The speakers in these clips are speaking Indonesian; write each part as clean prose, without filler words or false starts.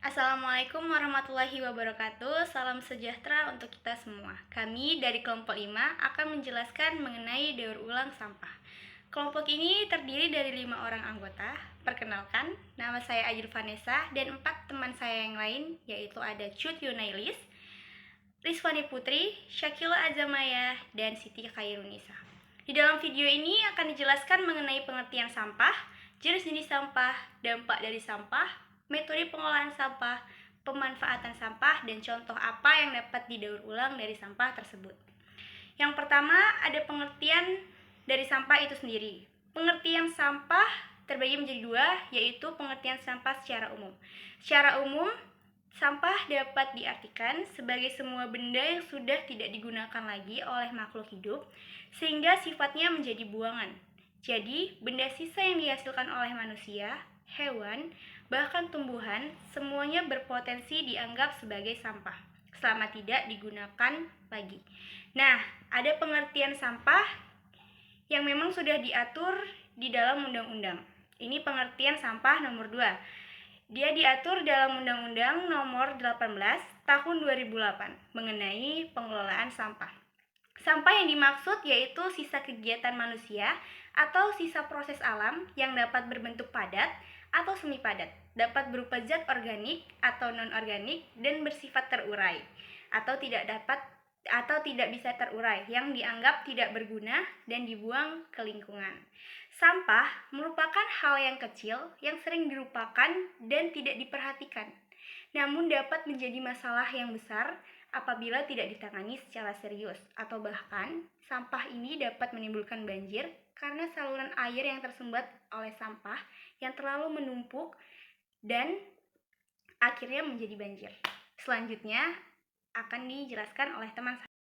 Assalamualaikum warahmatullahi wabarakatuh. Salam sejahtera untuk kita semua. Kami dari kelompok 5 akan menjelaskan mengenai daur ulang sampah. Kelompok ini terdiri dari 5 orang anggota. Perkenalkan, nama saya Ajil Vanessa dan 4 teman saya yang lain, yaitu ada Cut Yunailis, Rizwani Putri, Syakila Azamaya, dan Siti Khairunisa. Di dalam video ini akan dijelaskan mengenai pengertian sampah, jenis-jenis sampah, dampak dari sampah, metode pengolahan sampah, pemanfaatan sampah, dan contoh apa yang dapat didaur ulang dari sampah tersebut. Yang pertama, ada pengertian dari sampah itu sendiri. Pengertian sampah terbagi menjadi dua, yaitu pengertian sampah secara umum. Secara umum, sampah dapat diartikan sebagai semua benda yang sudah tidak digunakan lagi oleh makhluk hidup, sehingga sifatnya menjadi buangan. Jadi, benda sisa yang dihasilkan oleh manusia, hewan, bahkan tumbuhan, semuanya berpotensi dianggap sebagai sampah, selama tidak digunakan lagi. Nah, ada pengertian sampah yang memang sudah diatur di dalam undang-undang. Ini pengertian sampah nomor 2. Dia diatur dalam Undang-Undang Nomor 18 Tahun 2008 mengenai pengelolaan sampah. Sampah yang dimaksud yaitu sisa kegiatan manusia atau sisa proses alam yang dapat berbentuk padat atau semi padat, dapat berupa zat organik atau non-organik dan bersifat terurai atau tidak bisa terurai yang dianggap tidak berguna dan dibuang ke lingkungan. Sampah merupakan hal yang kecil yang sering dilupakan dan tidak diperhatikan, namun dapat menjadi masalah yang besar apabila tidak ditangani secara serius, atau bahkan sampah ini dapat menimbulkan banjir karena saluran air yang tersumbat oleh sampah yang terlalu menumpuk dan akhirnya menjadi banjir. Selanjutnya akan dijelaskan oleh teman saya.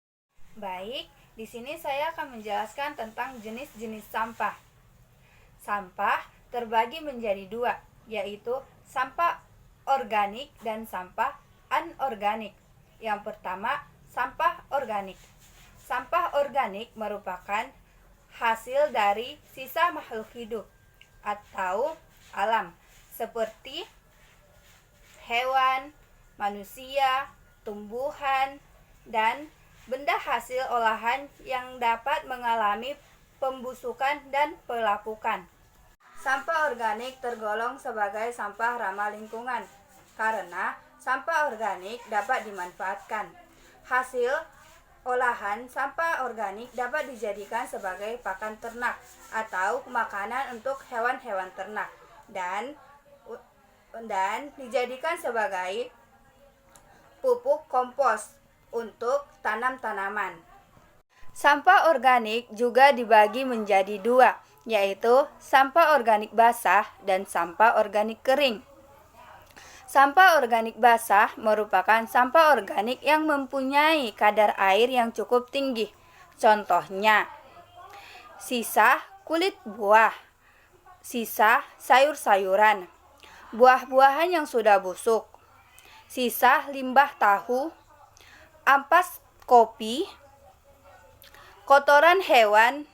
Baik, di sini saya akan menjelaskan tentang jenis-jenis sampah. Sampah terbagi menjadi dua, yaitu sampah organik dan sampah anorganik. Yang pertama, sampah organik. Sampah organik merupakan hasil dari sisa makhluk hidup atau alam, seperti hewan, manusia, tumbuhan, dan benda hasil olahan yang dapat mengalami pembusukan dan pelapukan. Sampah organik tergolong sebagai sampah ramah lingkungan karena sampah organik dapat dimanfaatkan. Hasil olahan sampah organik dapat dijadikan sebagai pakan ternak atau makanan untuk hewan-hewan ternak dan dijadikan sebagai pupuk kompos untuk tanam-tanaman. Sampah organik juga dibagi menjadi dua, yaitu sampah organik basah dan sampah organik kering. Sampah organik basah merupakan sampah organik yang mempunyai kadar air yang cukup tinggi. Contohnya, sisa kulit buah, sisa sayur-sayuran, buah-buahan yang sudah busuk, sisa limbah tahu, ampas kopi, kotoran hewan,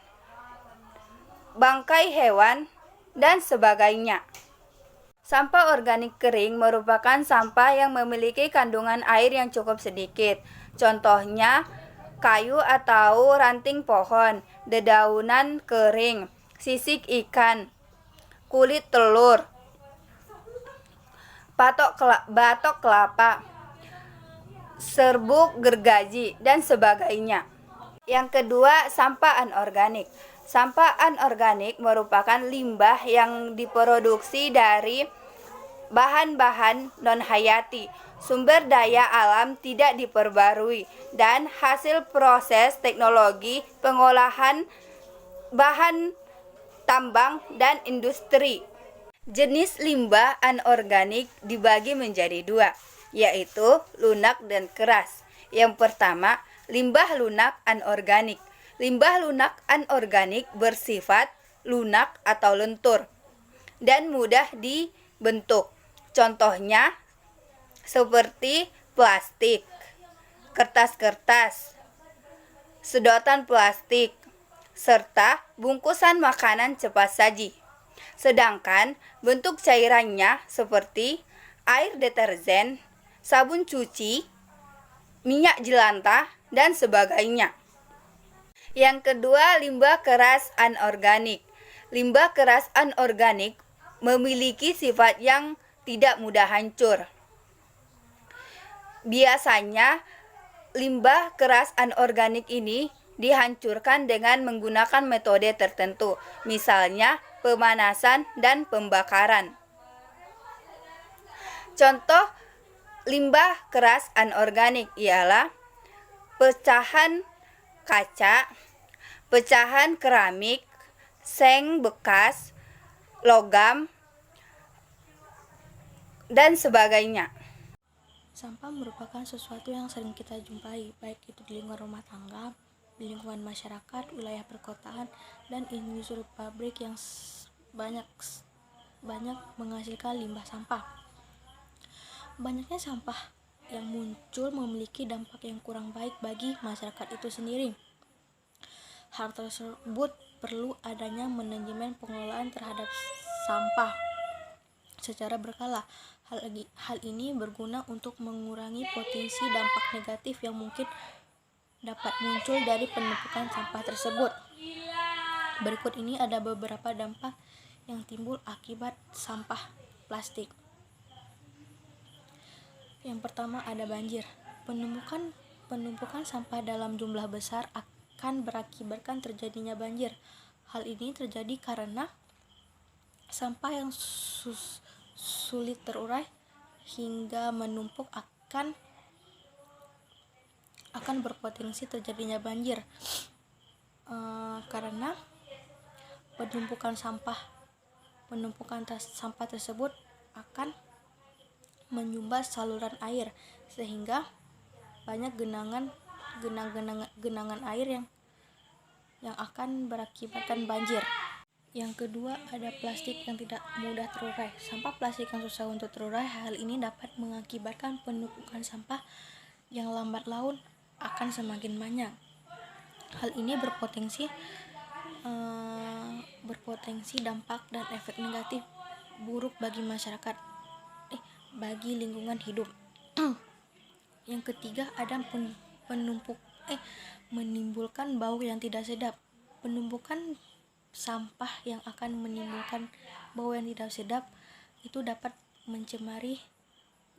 bangkai hewan, dan sebagainya. Sampah organik kering merupakan sampah yang memiliki kandungan air yang cukup sedikit. Contohnya, kayu atau ranting pohon, dedaunan kering, sisik ikan, kulit telur, batok kelapa, serbuk gergaji, dan sebagainya. Yang kedua, sampah anorganik. Sampah anorganik merupakan limbah yang diproduksi dari bahan-bahan non-hayati, sumber daya alam tidak diperbarui, dan hasil proses teknologi pengolahan bahan tambang dan industri. Jenis limbah anorganik dibagi menjadi dua, yaitu lunak dan keras. Yang pertama, limbah lunak anorganik. Limbah lunak anorganik bersifat lunak atau lentur dan mudah dibentuk. Contohnya seperti plastik, kertas-kertas, sedotan plastik, serta bungkusan makanan cepat saji. Sedangkan bentuk cairannya seperti air deterjen, sabun cuci, minyak jelantah, dan sebagainya. Yang kedua, limbah keras anorganik. Limbah keras anorganik memiliki sifat yang tidak mudah hancur. Biasanya, limbah keras anorganik ini dihancurkan dengan menggunakan metode tertentu, misalnya pemanasan dan pembakaran. Contoh limbah keras anorganik ialah pecahan kaca, pecahan keramik, seng bekas, logam, dan sebagainya. Sampah merupakan sesuatu yang sering kita jumpai, baik itu di lingkungan rumah tangga, di lingkungan masyarakat, wilayah perkotaan, dan industri pabrik yang banyak menghasilkan limbah sampah. Banyaknya sampah yang muncul memiliki dampak yang kurang baik bagi masyarakat itu sendiri. Hal tersebut perlu adanya manajemen pengelolaan terhadap sampah secara berkala. Hal ini berguna untuk mengurangi potensi dampak negatif yang mungkin dapat muncul dari penumpukan sampah tersebut. Berikut ini ada beberapa dampak yang timbul akibat sampah plastik. Yang pertama ada banjir. Penumpukan sampah dalam jumlah besar akan berakibatkan terjadinya banjir. Hal ini terjadi karena sampah yang sulit terurai hingga menumpuk akan berpotensi terjadinya banjir, karena penumpukan sampah tersebut akan menyumbat saluran air sehingga banyak genangan air yang akan berakibatkan banjir. Yang kedua ada plastik yang tidak mudah terurai. Sampah plastik yang susah untuk terurai, hal ini dapat mengakibatkan penumpukan sampah yang lambat laun akan semakin banyak. Hal ini berpotensi dampak dan efek negatif buruk bagi masyarakat, bagi lingkungan hidup. Yang ketiga ada menimbulkan bau yang tidak sedap. Penumpukan sampah yang akan menimbulkan bau yang tidak sedap itu dapat mencemari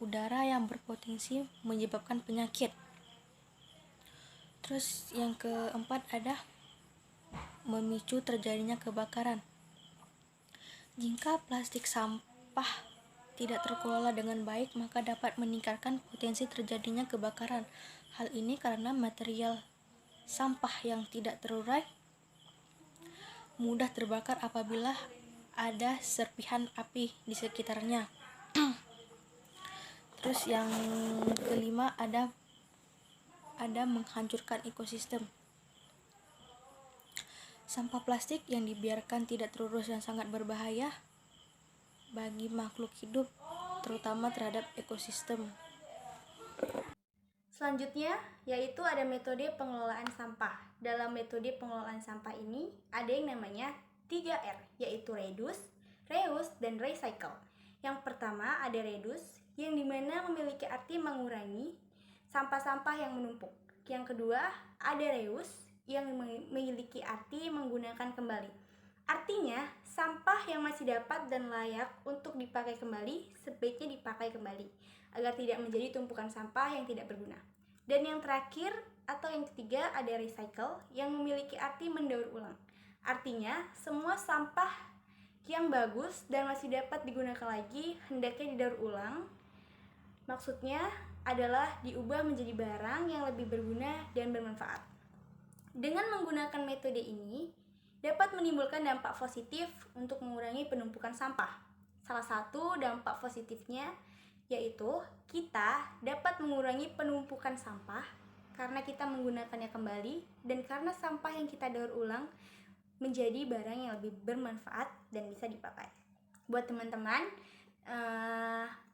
udara yang berpotensi menyebabkan penyakit. Terus yang keempat ada memicu terjadinya kebakaran. Jika plastik sampah tidak terkelola dengan baik, maka dapat meningkatkan potensi terjadinya kebakaran. Hal ini karena material sampah yang tidak terurai mudah terbakar apabila ada serpihan api di sekitarnya. Terus yang kelima ada menghancurkan ekosistem. Sampah plastik yang dibiarkan tidak terurus dan sangat berbahaya bagi makhluk hidup, terutama terhadap ekosistem. Selanjutnya, yaitu ada metode pengelolaan sampah. Dalam metode pengelolaan sampah ini, ada yang namanya 3R, yaitu reduce, reuse, dan recycle. Yang pertama ada reduce, yang dimana memiliki arti mengurangi sampah-sampah yang menumpuk. Yang kedua ada reuse, yang memiliki arti menggunakan kembali. Artinya, sampah yang masih dapat dan layak untuk dipakai kembali, sebaiknya dipakai kembali, agar tidak menjadi tumpukan sampah yang tidak berguna. Dan yang terakhir atau yang ketiga ada recycle, yang memiliki arti mendaur ulang. Artinya, semua sampah yang bagus dan masih dapat digunakan lagi hendaknya didaur ulang. Maksudnya adalah diubah menjadi barang yang lebih berguna dan bermanfaat. Dengan menggunakan metode ini, dapat menimbulkan dampak positif untuk mengurangi penumpukan sampah. Salah satu dampak positifnya yaitu kita dapat mengurangi penumpukan sampah karena kita menggunakannya kembali dan karena sampah yang kita daur ulang menjadi barang yang lebih bermanfaat dan bisa dipakai. Buat teman-teman,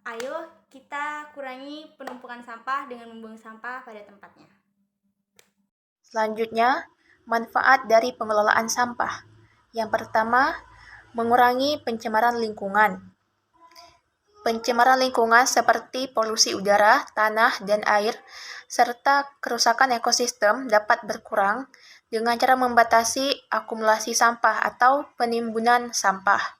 ayo kita kurangi penumpukan sampah dengan membuang sampah pada tempatnya. Selanjutnya, manfaat dari pengelolaan sampah. Yang pertama, mengurangi pencemaran lingkungan. pencemaran lingkungan seperti polusi udara, tanah, dan air, serta kerusakan ekosistem dapat berkurang dengan cara membatasi akumulasi sampah atau penimbunan sampah.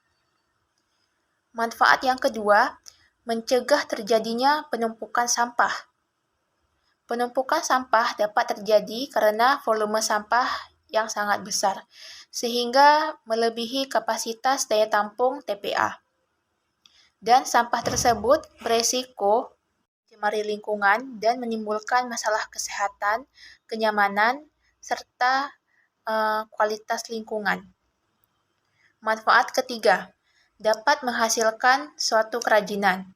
Manfaat yang kedua, mencegah terjadinya penumpukan sampah. Penumpukan sampah dapat terjadi karena volume sampah yang sangat besar, sehingga melebihi kapasitas daya tampung TPA. Dan sampah tersebut beresiko mencemari lingkungan dan menimbulkan masalah kesehatan, kenyamanan, serta kualitas lingkungan. Manfaat ketiga, dapat menghasilkan suatu kerajinan.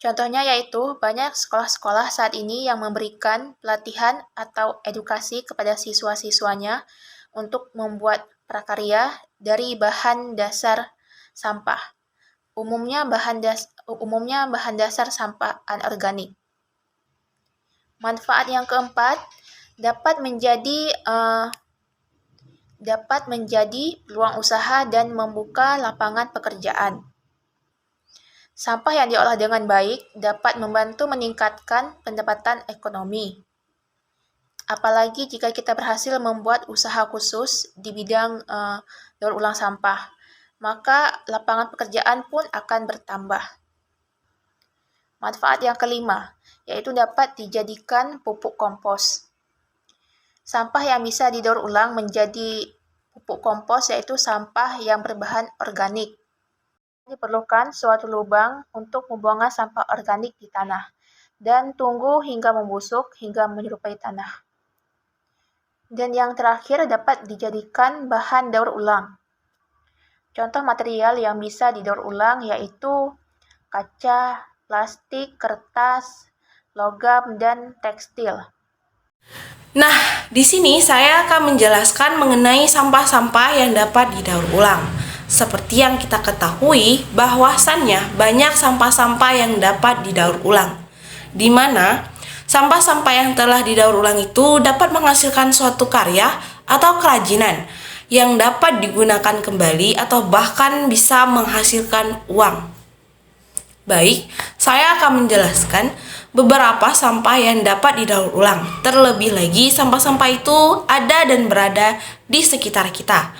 Contohnya yaitu banyak sekolah-sekolah saat ini yang memberikan pelatihan atau edukasi kepada siswa-siswanya untuk membuat prakarya dari bahan dasar sampah. Umumnya bahan dasar sampah anorganik. Manfaat yang keempat, dapat menjadi peluang usaha dan membuka lapangan pekerjaan. Sampah yang diolah dengan baik dapat membantu meningkatkan pendapatan ekonomi. Apalagi jika kita berhasil membuat usaha khusus di bidang daur ulang sampah, maka lapangan pekerjaan pun akan bertambah. Manfaat yang kelima, yaitu dapat dijadikan pupuk kompos. Sampah yang bisa didaur ulang menjadi pupuk kompos yaitu sampah yang berbahan organik. Diperlukan suatu lubang untuk pembuangan sampah organik di tanah dan tunggu hingga membusuk hingga menyerupai tanah. Dan yang terakhir dapat dijadikan bahan daur ulang. Contoh material yang bisa didaur ulang yaitu kaca, plastik, kertas, logam, dan tekstil. Nah, di sini saya akan menjelaskan mengenai sampah-sampah yang dapat didaur ulang. Seperti yang kita ketahui, bahwasannya banyak sampah-sampah yang dapat didaur ulang, di mana sampah-sampah yang telah didaur ulang itu dapat menghasilkan suatu karya atau kerajinan yang dapat digunakan kembali atau bahkan bisa menghasilkan uang. Baik, saya akan menjelaskan beberapa sampah yang dapat didaur ulang. Terlebih lagi, sampah-sampah itu ada dan berada di sekitar kita.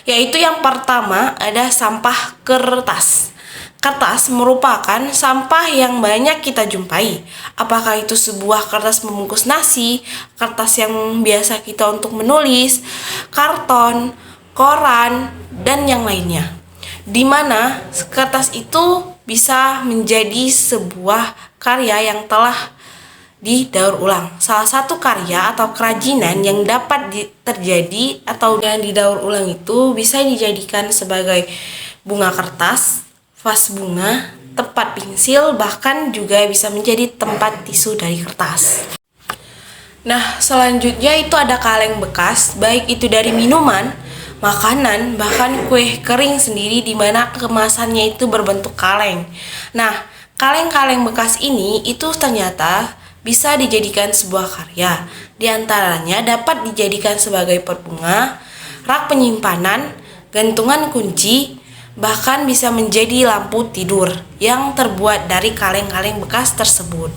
Yaitu yang pertama ada sampah kertas. Kertas merupakan sampah yang banyak kita jumpai. Apakah itu sebuah kertas membungkus nasi, kertas yang biasa kita untuk menulis, karton, koran, dan yang lainnya. Di mana kertas itu bisa menjadi sebuah karya yang telah didaur ulang. Salah satu karya atau kerajinan yang dapat terjadi atau yang didaur ulang itu bisa dijadikan sebagai bunga kertas, vas bunga, tempat pensil, bahkan juga bisa menjadi tempat tisu dari kertas. Nah, selanjutnya itu ada kaleng bekas, baik itu dari minuman, makanan, bahkan kue kering sendiri di mana kemasannya itu berbentuk kaleng. Nah, kaleng-kaleng bekas ini itu ternyata bisa dijadikan sebuah karya. Di antaranya dapat dijadikan sebagai pot bunga, rak penyimpanan, gantungan kunci, bahkan bisa menjadi lampu tidur yang terbuat dari kaleng-kaleng bekas tersebut.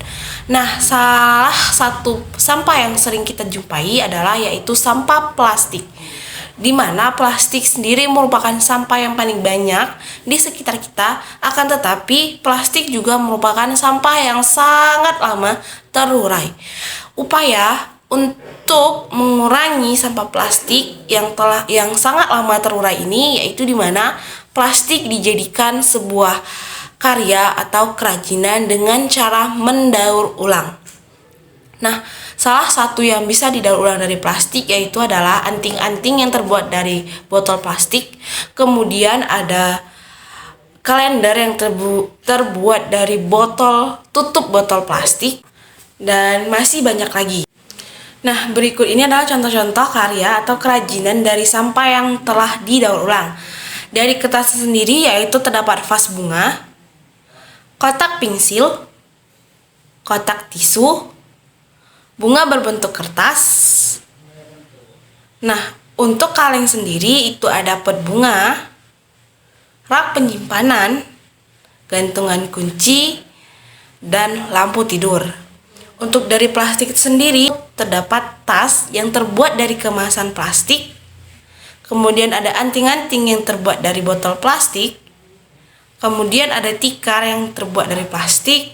Nah, salah satu sampah yang sering kita jumpai adalah yaitu sampah plastik, di mana plastik sendiri merupakan sampah yang paling banyak di sekitar kita, akan tetapi plastik juga merupakan sampah yang sangat lama terurai. Upaya untuk mengurangi sampah plastik yang sangat lama terurai ini yaitu di mana plastik dijadikan sebuah karya atau kerajinan dengan cara mendaur ulang. Nah, salah satu yang bisa didaur ulang dari plastik yaitu adalah anting-anting yang terbuat dari botol plastik. Kemudian ada kalender yang terbuat dari tutup botol plastik, dan masih banyak lagi. Nah, berikut ini adalah contoh-contoh karya atau kerajinan dari sampah yang telah didaur ulang. Dari kertas sendiri yaitu terdapat vas bunga, kotak pensil, kotak tisu, bunga berbentuk kertas. Nah, untuk kaleng sendiri itu ada pot bunga, rak penyimpanan, gantungan kunci, dan lampu tidur. Untuk dari plastik sendiri, terdapat tas yang terbuat dari kemasan plastik, kemudian ada anting-anting yang terbuat dari botol plastik, kemudian ada tikar yang terbuat dari plastik,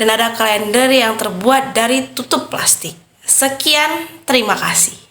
dan ada kalender yang terbuat dari tutup plastik. Sekian, terima kasih.